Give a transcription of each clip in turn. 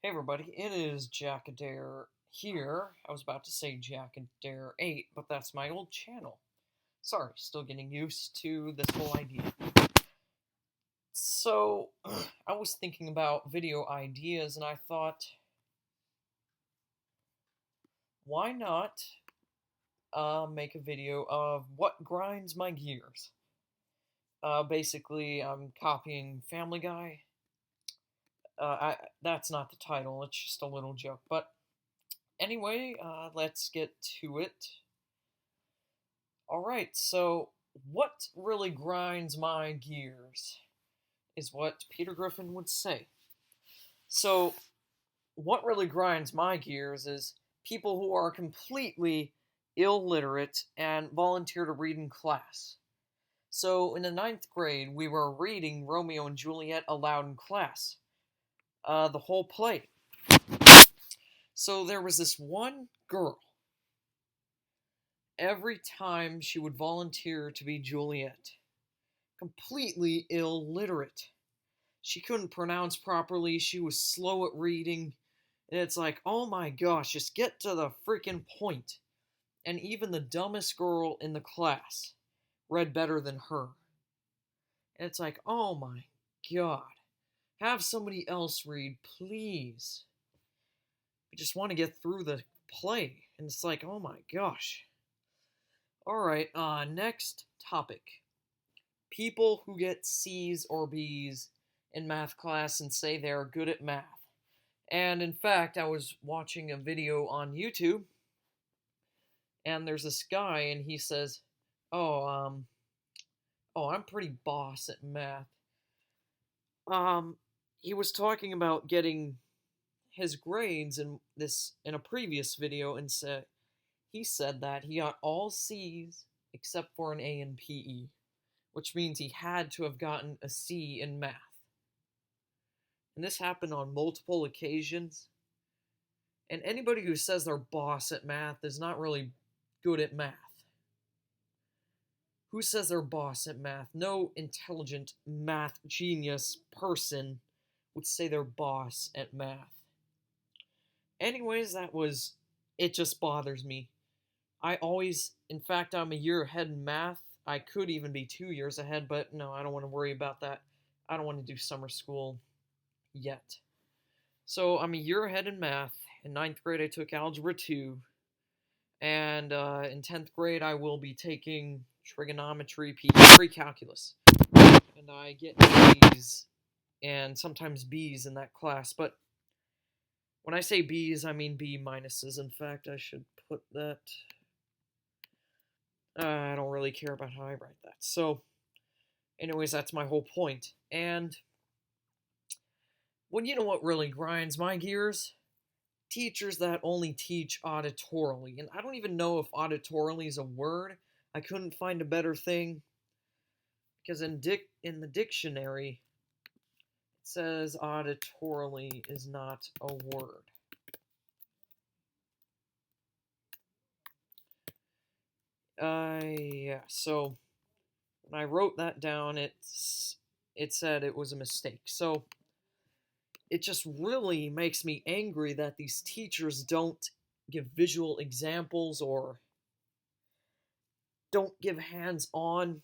Hey everybody, it is Jack Adair here. I was about to say Jack Adair 8, but that's my old channel. Sorry, still getting used to this whole idea. So, I was thinking about video ideas and I thought, why not make a video of what grinds my gears? Basically, I'm copying Family Guy. That's not the title, it's just a little joke, but anyway, let's get to it. Alright, so what really grinds my gears is what Peter Griffin would say. So, what really grinds my gears is people who are completely illiterate and volunteer to read in class. So, in the ninth grade, we were reading Romeo and Juliet aloud in class. The whole play. So, there was this one girl. Every time she would volunteer to be Juliet, completely illiterate. She couldn't pronounce properly, she was slow at reading, and it's like, oh my gosh, just get to the freaking point. And even the dumbest girl in the class read better than her. And it's like, oh my god, have somebody else read, please. I just want to get through the play, and it's like, oh my gosh. Alright, next topic. People who get C's or B's in math class and say they're good at math. And in fact, I was watching a video on YouTube, and there's this guy, and he says, oh, I'm pretty boss at math. He was talking about getting his grades in a previous video, and he said that he got all C's except for an A in PE, which means he had to have gotten a C in math. And this happened on multiple occasions. And anybody who says they're boss at math is not really good at math. Who says they're boss at math? No intelligent math genius person would say they're boss at math. Anyways, it just bothers me. In fact, I'm a year ahead in math. I could even be 2 years ahead, but no, I don't want to worry about that. I don't want to do summer school yet. So I'm a year ahead in math. In ninth grade, I took Algebra 2. And in 10th grade, I will be taking trigonometry, pre-calculus. And I get A's and sometimes B's in that class. But when I say B's, I mean B minuses. In fact, I should put that... I don't really care about how I write that. So, anyways, that's my whole point. And, well, you know what really grinds my gears? Teachers that only teach auditorily. And I don't even know if auditorily is a word. I couldn't find a better thing. Because in the dictionary, it says auditorily is not a word. Yeah, so when I wrote that down, it said it was a mistake. So it just really makes me angry that these teachers don't give visual examples or don't give hands-on.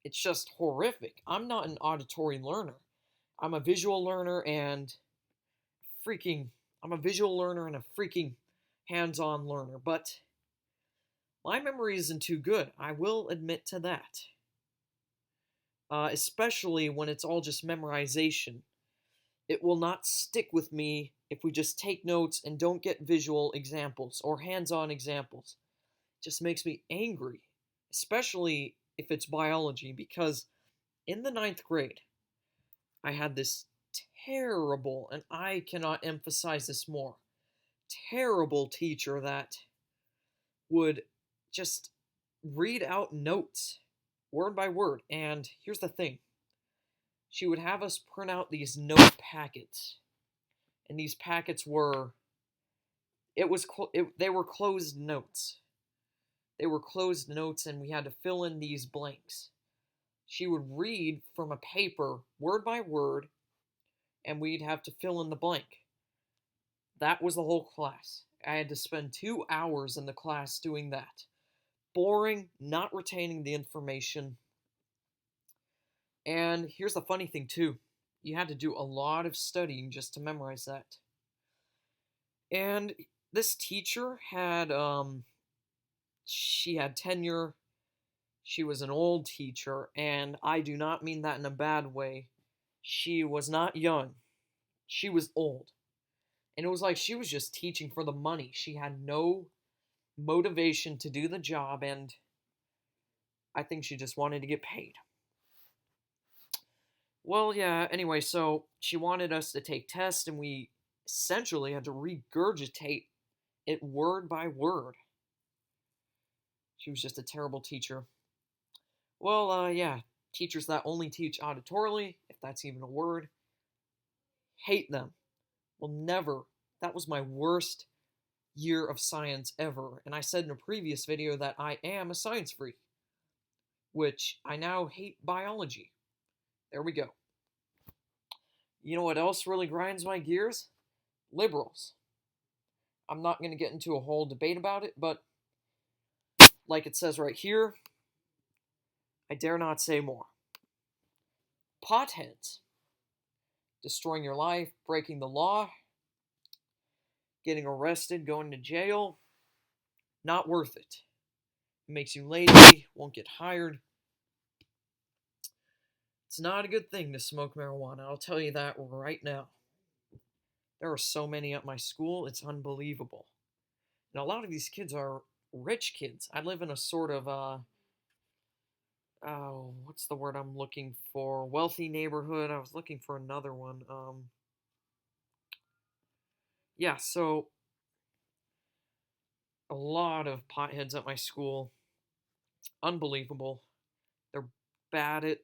It's just horrific. I'm not an auditory learner. I'm a visual learner and I'm a visual learner and a freaking hands-on learner, but my memory isn't too good. I will admit to that. Especially when it's all just memorization. It will not stick with me if we just take notes and don't get visual examples or hands-on examples. It just makes me angry, especially if it's biology, because in the ninth grade, I had this terrible, and I cannot emphasize this more, terrible teacher that would just read out notes, word by word. And here's the thing. She would have us print out these note packets. And these packets were, they were closed notes. They were closed notes and we had to fill in these blanks. She would read from a paper, word by word, and we'd have to fill in the blank. That was the whole class. I had to spend 2 hours in the class doing that. Boring, not retaining the information. And here's the funny thing, too. You had to do a lot of studying just to memorize that. And this teacher had, she had tenure. She was an old teacher, and I do not mean that in a bad way. She was not young. She was old. And it was like she was just teaching for the money. She had no motivation to do the job, and I think she just wanted to get paid. Well, yeah, anyway, so she wanted us to take tests, and we essentially had to regurgitate it word by word. She was just a terrible teacher. Well, yeah, teachers that only teach auditorily, if that's even a word, hate them. Will never. That was my worst year of science ever. And I said in a previous video that I am a science freak, which I now hate biology. There we go. You know what else really grinds my gears? Liberals. I'm not going to get into a whole debate about it, but like it says right here, I dare not say more. Potheads. Destroying your life, breaking the law, getting arrested, going to jail. Not worth it. It makes you lazy, won't get hired. It's not a good thing to smoke marijuana, I'll tell you that right now. There are so many at my school, it's unbelievable. And a lot of these kids are rich kids. I live in a sort of, what's the word I'm looking for? Wealthy neighborhood. I was looking for another one. Yeah, so a lot of potheads at my school. Unbelievable. They're bad at,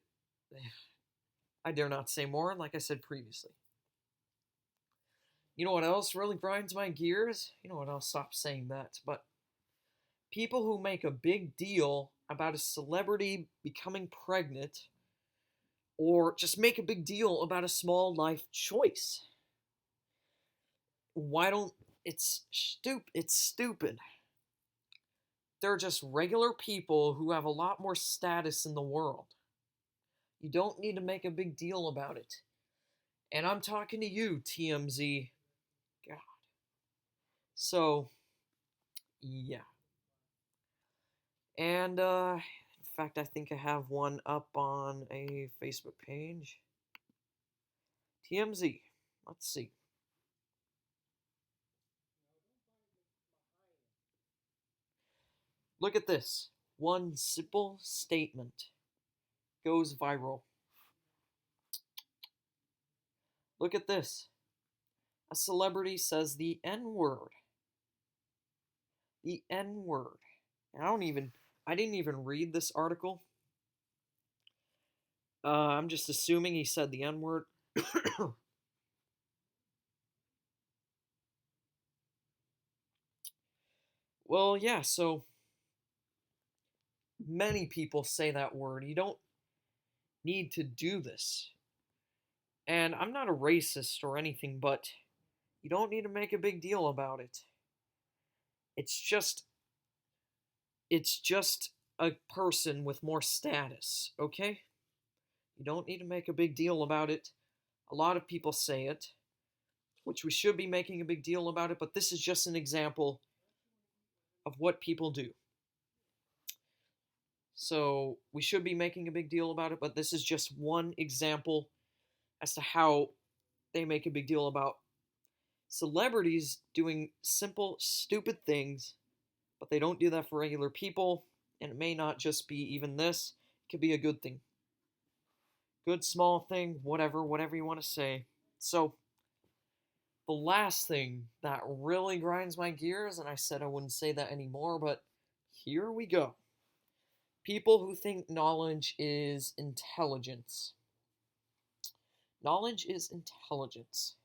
I dare not say more, like I said previously. You know what else really grinds my gears? You know what, I'll stop saying that, but people who make a big deal about a celebrity becoming pregnant, or just make a big deal about a small life choice. Why don't, it's stupid. They're just regular people who have a lot more status in the world. You don't need to make a big deal about it. And I'm talking to you, TMZ. God. So, yeah. And, in fact, I think I have one up on a Facebook page. TMZ. Let's see. Look at this. One simple statement goes viral. Look at this. A celebrity says the N-word. The N-word. I didn't even read this article. I'm just assuming he said the N-word. Well, yeah, so many people say that word. You don't need to do this. And I'm not a racist or anything, but you don't need to make a big deal about it. It's just a person with more status, okay? You don't need to make a big deal about it. A lot of people say it, which we should be making a big deal about it, but this is just an example of what people do. So we should be making a big deal about it, but this is just one example as to how they make a big deal about celebrities doing simple, stupid things, but they don't do that for regular people, and it may not just be even this. It could be a good thing. Good, small thing, whatever you want to say. So, the last thing that really grinds my gears, and I said I wouldn't say that anymore, but here we go. People who think knowledge is intelligence. Knowledge is intelligence.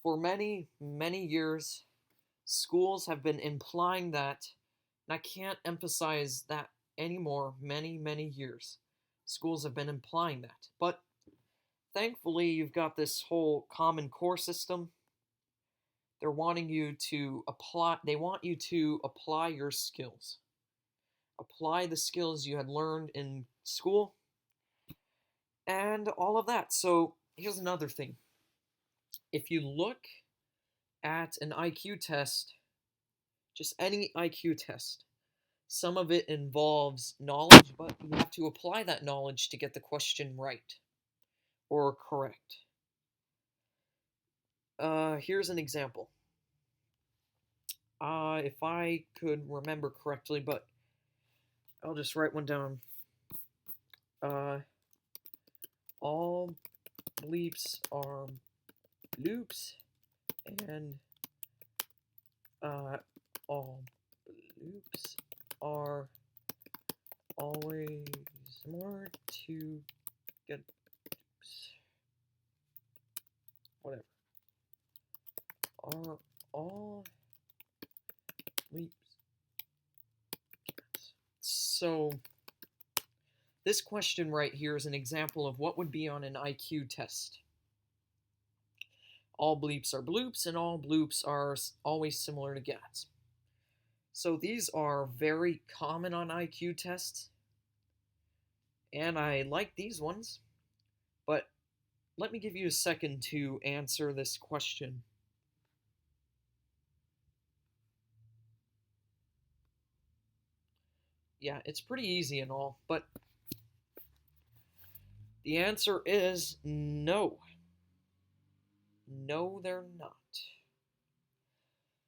For many, many years, schools have been implying that, and I can't emphasize that anymore, many, many years. Schools have been implying that. But thankfully, you've got this whole Common Core system. They're wanting you to apply, they want you to apply your skills. Apply the skills you had learned in school and all of that. So, here's another thing. If you look at an IQ test, just any IQ test, some of it involves knowledge, but you have to apply that knowledge to get the question right or correct. Here's an example. If I could remember correctly, but I'll just write one down. All bleeps are bloops, and all bloops are always more to get whatever. Are all bleeps. So this question right here is an example of what would be on an IQ test. All bleeps are bloops, and all bloops are always similar to gats. So these are very common on IQ tests, and I like these ones, but let me give you a second to answer this question. Yeah, it's pretty easy and all, but the answer is no. No, they're not.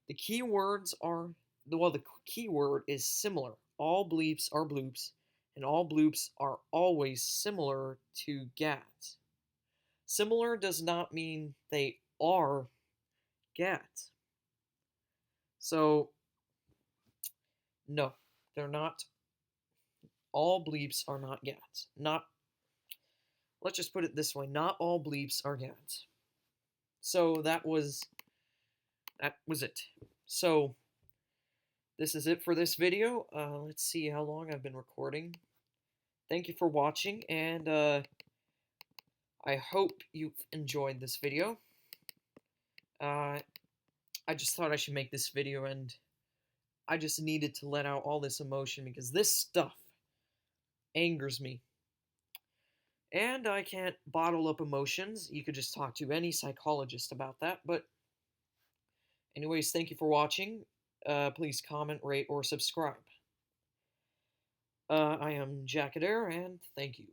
The key words are, well, the key word is similar. All bleeps are bloops, and all bloops are always similar to gats. Similar does not mean they are gats. So, no, they're not. All bleeps are not gats. Let's just put it this way, not all bleeps are gats. So that was it. So this is it for this video. Let's see how long I've been recording. Thank you for watching, and I hope you've enjoyed this video. I just thought I should make this video, and I just needed to let out all this emotion because this stuff angers me. And I can't bottle up emotions. You could just talk to any psychologist about that. But anyways, thank you for watching. Please comment, rate, or subscribe. I am Jack Adair, and thank you.